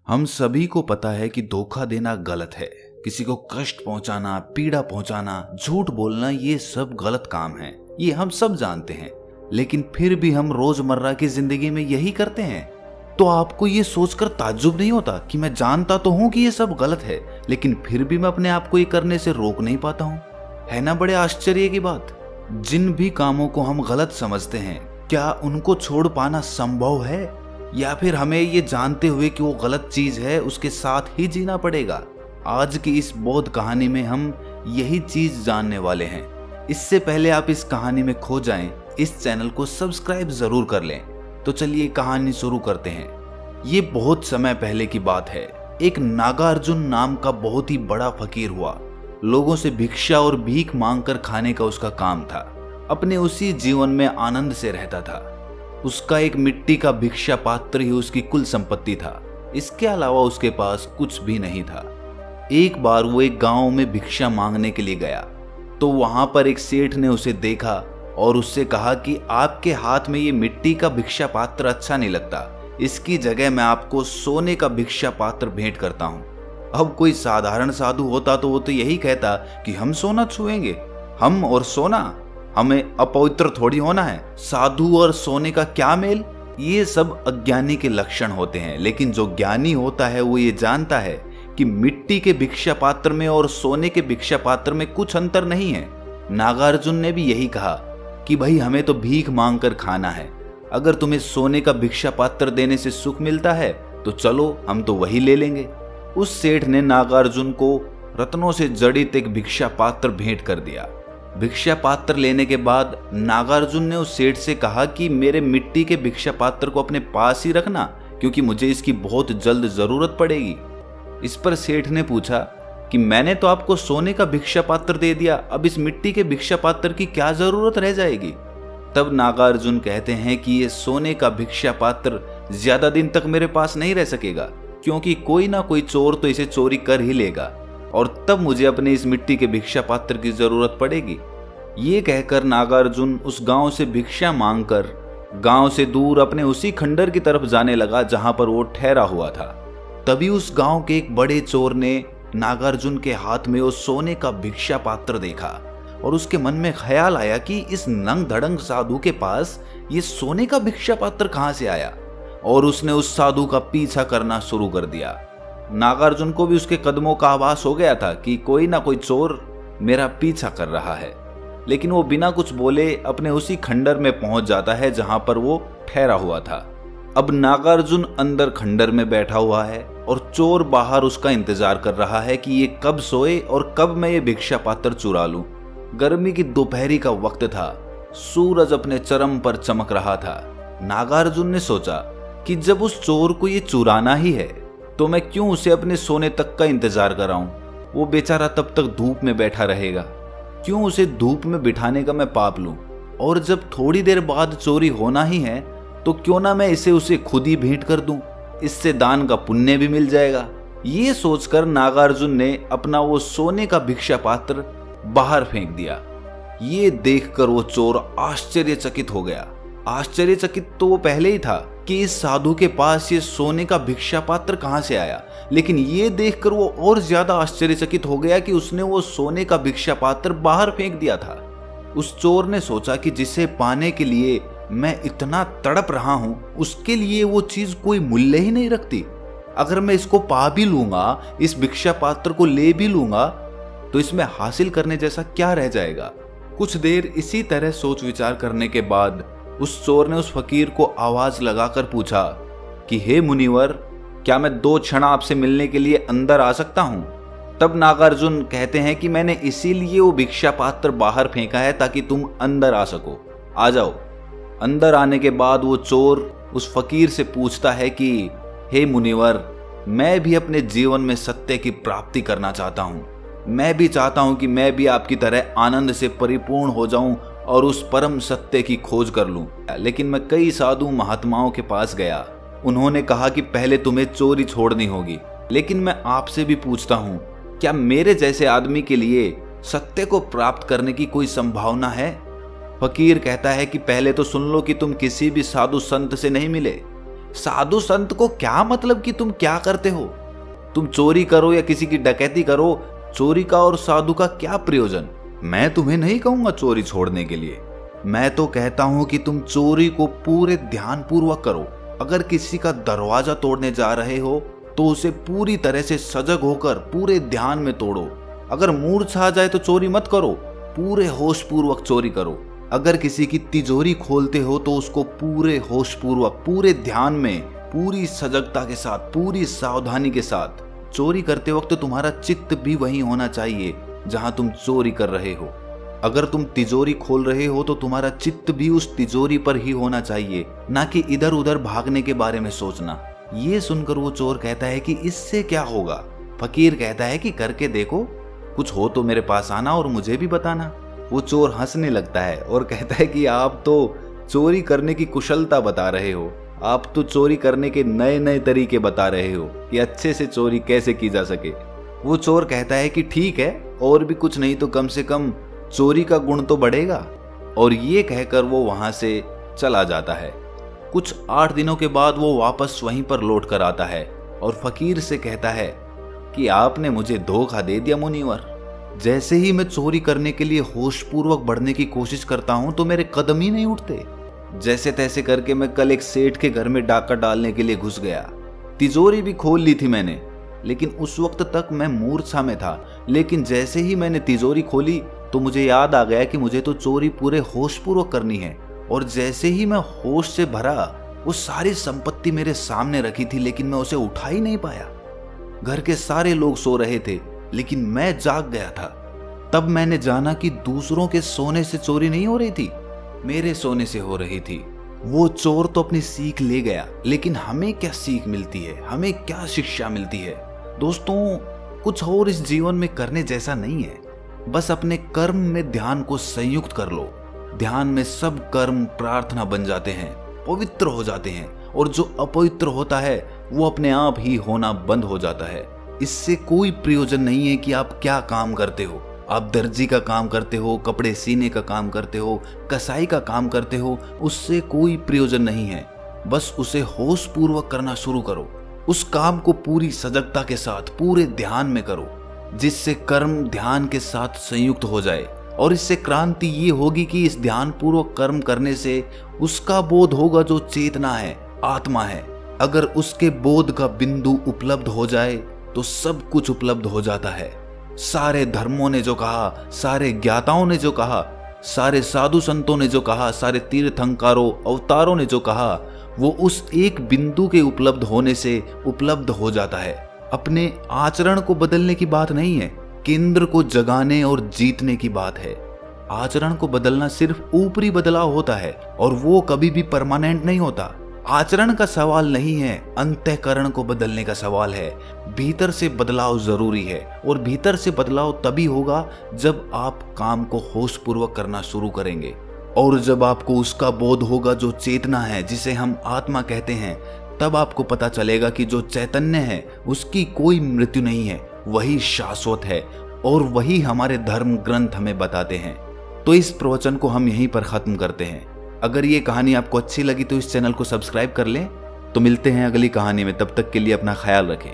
हम सभी को पता है कि धोखा देना गलत है। किसी को कष्ट पहुंचाना, पीड़ा पहुंचाना, झूठ बोलना, ये सब गलत काम है। ये हम सब जानते हैं, लेकिन फिर भी हम रोजमर्रा की जिंदगी में यही करते हैं। तो आपको ये सोचकर ताज्जुब नहीं होता कि मैं जानता तो हूं कि ये सब गलत है, लेकिन फिर भी मैं अपने आप को ये करने से रोक नहीं पाता हूं? है ना बड़े आश्चर्य की बात। जिन भी कामों को हम गलत समझते हैं, क्या उनको छोड़ पाना संभव है, या फिर हमें ये जानते हुए कि वो गलत चीज है उसके साथ ही जीना पड़ेगा? आज की इस बौद्ध कहानी में हम यही चीज जानने वाले हैं। इससे पहले आप इस कहानी में खो जाएं, इस चैनल को सब्सक्राइब जरूर कर लें। तो चलिए कहानी शुरू करते हैं। ये बहुत समय पहले की बात है। एक नागार्जुन नाम का बहुत ही बड़ा फकीर हुआ। लोगों से भिक्षा और भीख मांगकर खाने का उसका काम था। अपने उसी जीवन में आनंद से रहता था। उसका एक मिट्टी का भिक्षा पात्र ही उसकी कुल संपत्ति था। इसके अलावा उसके पास कुछ भी नहीं था। एक बार वो एक गांव में भिक्षा मांगने के लिए गया, तो वहां पर एक सेठ ने उसे देखा और उससे कहा कि आपके हाथ में ये मिट्टी का भिक्षा पात्र अच्छा नहीं लगता, इसकी जगह मैं आपको सोने का भिक्षा पात्र भेंट करता हूँ। अब कोई साधारण साधु होता तो वो तो यही कहता कि हम सोना छुएंगे, हम और सोना, हमें अपवित्र थोड़ी होना है, साधु और सोने का क्या मेल। ये सब अज्ञानी के लक्षण होते हैं। लेकिन जो ज्ञानी होता है वो ये जानता है कि मिट्टी के भिक्षा पात्र में और सोने के भिक्षा पात्र में कुछ अंतर नहीं है। नागार्जुन ने भी यही कहा कि भाई हमें तो भीख मांग कर खाना है, अगर तुम्हें सोने का भिक्षा पात्र देने से सुख मिलता है तो चलो हम तो वही ले लेंगे। उस सेठ ने नागार्जुन को रत्नों से जड़ित एक भिक्षा पात्र भेंट कर दिया। भिक्षा पात्र लेने के बाद नागार्जुन ने उस सेठ से कहा कि मेरे मिट्टी के भिक्षा पात्र को अपने पास ही रखना, क्योंकि मुझे इसकी बहुत जल्द जरूरत पड़ेगी। इस पर सेठ ने पूछा कि मैंने तो आपको सोने का भिक्षा पात्र दे दिया, अब इस मिट्टी के भिक्षा पात्र की क्या जरूरत रह जाएगी? तब नागार्जुन कहते हैं कि ये सोने का भिक्षा पात्र ज्यादा दिन तक मेरे पास नहीं रह सकेगा, क्योंकि कोई ना कोई चोर तो इसे चोरी कर ही लेगा, और तब मुझे अपने इस मिट्टी के भिक्षा पात्र की जरूरत पड़ेगी। ये कहकर नागार्जुन उस गांव से भिक्षा मांगकर गांव से दूर अपने उसी खंडर की तरफ जाने लगा जहां पर वो ठहरा हुआ था। तभी उस गांव के एक बड़े चोर ने नागार्जुन के हाथ में वो सोने का भिक्षा पात्र देखा, और उसके मन में ख्याल आया कि इस नंग धड़ंग साधु के पास ये सोने का भिक्षा पात्र कहां से आया, और उसने उस साधु का पीछा करना शुरू कर दिया। नागार्जुन को भी उसके कदमों का आभास हो गया था कि कोई ना कोई चोर मेरा पीछा कर रहा है, लेकिन वो बिना कुछ बोले अपने उसी खंडर में पहुंच जाता है जहां पर वो ठहरा हुआ था। अब नागार्जुन अंदर खंडर में बैठा हुआ है और चोर बाहर उसका इंतजार कर रहा है कि ये कब सोए और कब मैं ये भिक्षा पात्र चुरा लूं। गर्मी की दोपहरी का वक्त था, सूरज अपने चरम पर चमक रहा था। नागार्जुन ने सोचा कि जब उस चोर को ये चुराना ही है तो मैं क्यों उसे अपने सोने तक का इंतजार कराऊं। वो बेचारा तब तक धूप में बैठा रहेगा, क्यों उसे धूप में बिठाने का मैं पाप लूं। और जब थोड़ी देर बाद चोरी होना ही है तो क्यों ना मैं इसे उसे खुद ही भेंट कर दूं, इससे दान का पुण्य भी मिल जाएगा। ये सोचकर नागार्जुन ने अपना वो सोने का भिक्षा पात्र बाहर फेंक दिया। ये देखकर वो चोर आश्चर्यचकित हो गया। आश्चर्यचकित तो वो पहले ही था कि इस साधु के पास ये सोने का भिक्षा पात्र कहां से आया, लेकिन ये देखकर वो और ज्यादा आश्चर्यचकित हो गया कि उसने वो सोने का भिक्षा पात्र बाहर फेंक दिया था। उस चोर ने सोचा कि जिसे पाने के लिए मैं इतना तड़प रहा हूं, उसके लिए वो चीज कोई मूल्य ही नहीं रखती। अगर मैं इसको पा भी लूंगा, इस भिक्षा पात्र को ले भी लूंगा, तो इसमें हासिल करने जैसा क्या रह जाएगा। कुछ देर इसी तरह सोच विचार करने के बाद उस चोर ने उस फकीर को आवाज लगाकर पूछा कि हे मुनिवर, क्या मैं 2 क्षण आपसे मिलने के लिए अंदर आ सकता हूं? तब नागार्जुन कहते हैं कि मैंने इसीलिए वो भिक्षा पात्र बाहर फेंका है ताकि तुम अंदर आ सको, आ जाओ। अंदर आने के बाद वो चोर उस फकीर से पूछता है कि हे मुनिवर, मैं भी अपने जीवन में सत्य की प्राप्ति करना चाहता हूँ। मैं भी चाहता हूँ कि मैं भी आपकी तरह आनंद से परिपूर्ण हो जाऊं और उस परम सत्य की खोज कर लूं। लेकिन मैं कई साधु महात्माओं के पास गया, उन्होंने कहा कि पहले तुम्हें चोरी छोड़नी होगी। लेकिन मैं आपसे भी पूछता हूं, क्या मेरे जैसे आदमी के लिए सत्य को प्राप्त करने की कोई संभावना है? फकीर कहता है कि पहले तो सुन लो कि तुम किसी भी साधु संत से नहीं मिले, साधु संत को क्या मतलब कि तुम क्या करते हो? तुम चोरी करो या किसी की डकैती करो, चोरी का और साधु का क्या प्रयोजन? मैं तुम्हें नहीं कहूंगा चोरी छोड़ने के लिए। मैं तो कहता हूं कि तुम चोरी को पूरे ध्यान पूर्वक करो। अगर किसी का दरवाजा तोड़ने जा रहे हो तो उसे पूरी तरह से सजग होकर पूरे ध्यान में तोड़ो। अगर मूर्छा आ जाए तो चोरी मत करो, पूरे होश पूर्वक चोरी करो। अगर किसी की तिजोरी खोलते हो तो उसको पूरे होश पूर्वक, पूरे ध्यान में, पूरी सजगता के साथ, पूरी सावधानी के साथ चोरी करते वक्त तुम्हारा चित्त भी वहीं होना चाहिए जहां तुम चोरी कर रहे हो। अगर तुम तिजोरी खोल रहे हो तो तुम्हारा चित्त भी उस तिजोरी पर ही होना चाहिए, ना कि इधर उधर भागने के बारे में सोचना। ये सुनकर वो चोर कहता है कि इससे क्या होगा? फकीर कहता है कि करके देखो, कुछ हो तो मेरे पास आना और मुझे भी बताना। वो चोर हंसने लगता है और कहता है कि आप तो चोरी करने की कुशलता बता रहे हो, आप तो चोरी करने के नए नए तरीके बता रहे हो कि अच्छे से चोरी कैसे की जा सके। वो चोर कहता है कि ठीक है, और भी कुछ नहीं तो कम से कम चोरी का गुण तो बढ़ेगा। और ये कहकर वो वहां से चला जाता है। कुछ 8 दिनों के बाद वो वापस वहीं पर लौट कर आता है और फकीर से कहता है कि आपने मुझे धोखा दे दिया मुनिवर। जैसे ही मैं चोरी करने के लिए होशपूर्वक बढ़ने की कोशिश करता हूं तो मेरे कदम ही नहीं उठते। जैसे तैसे करके मैं कल एक सेठ के घर में डाका डालने के लिए घुस गया। तिजोरी भी खोल ली थी मैंने, लेकिन उस वक्त तक मैं मूर्छा में था। लेकिन जैसे ही मैंने तिजोरी खोली तो मुझे याद आ गया कि मुझे तो चोरी पूरे होशपूर्वक करनी है। और जैसे ही मैं होश से भरा, वो सारी संपत्ति मेरे सामने रखी थी, लेकिन मैं उसे उठा ही नहीं पाया। घर के सारे लोग सो रहे थे, लेकिन मैं जाग गया था। तब मैंने जाना कि दूसरों के सोने से चोरी नहीं हो रही थी, मेरे सोने से हो रही थी। वो चोर तो अपनी सीख ले गया, लेकिन हमें क्या सीख मिलती है, हमें क्या शिक्षा मिलती है? दोस्तों, कुछ और इस जीवन में करने जैसा नहीं है। बस अपने कर्म में ध्यान को संयुक्त कर लो। ध्यान में सब कर्म प्रार्थना बन जाते हैं, पवित्र हो जाते हैं, और जो अपवित्र होता है वो अपने आप ही होना बंद हो जाता है। इससे कोई प्रयोजन नहीं है कि आप क्या काम करते हो। आप दर्जी का काम करते हो, कपड़े सीने का काम करते हो, कसाई का काम करते हो, उससे कोई प्रयोजन नहीं है। बस उसे होश पूर्वक करना शुरू करो। उस काम को पूरी सजगता के साथ, पूरे ध्यान में करो, जिससे कर्म ध्यान के साथ संयुक्त हो जाए। और इससे क्रांति ये होगी कि इस ध्यान पूर्वक कर्म करने से उसका बोध होगा जो चेतना है, आत्मा है। अगर उसके बोध का बिंदु उपलब्ध हो जाए तो सब कुछ उपलब्ध हो जाता है। सारे धर्मों ने जो कहा, सारे ज्ञाताओं ने जो कहा, सारे साधु संतों ने जो कहा, सारे तीर्थंकरों, अवतारों ने जो कहा, वो उस एक बिंदु के उपलब्ध होने से उपलब्ध हो जाता है। अपने आचरण को बदलने की बात नहीं है, केंद्र को जगाने और जीतने की बात है। आचरण को बदलना सिर्फ ऊपरी बदलाव होता है और वो कभी भी परमानेंट नहीं होता। आचरण का सवाल नहीं है, अंतःकरण को बदलने का सवाल है। भीतर से बदलाव जरूरी है, और भीतर से बदलाव तभी होगा जब आप काम को होशपूर्वक करना शुरू करेंगे। और जब आपको उसका बोध होगा जो चेतना है, जिसे हम आत्मा कहते हैं, तब आपको पता चलेगा कि जो चैतन्य है उसकी कोई मृत्यु नहीं है, वही शाश्वत है। और वही हमारे धर्म ग्रंथ हमें बताते हैं। तो इस प्रवचन को हम यहीं पर खत्म करते हैं। अगर ये कहानी आपको अच्छी लगी तो इस चैनल को सब्सक्राइब कर लें। तो मिलते हैं अगली कहानी में, तब तक के लिए अपना ख्याल रखें।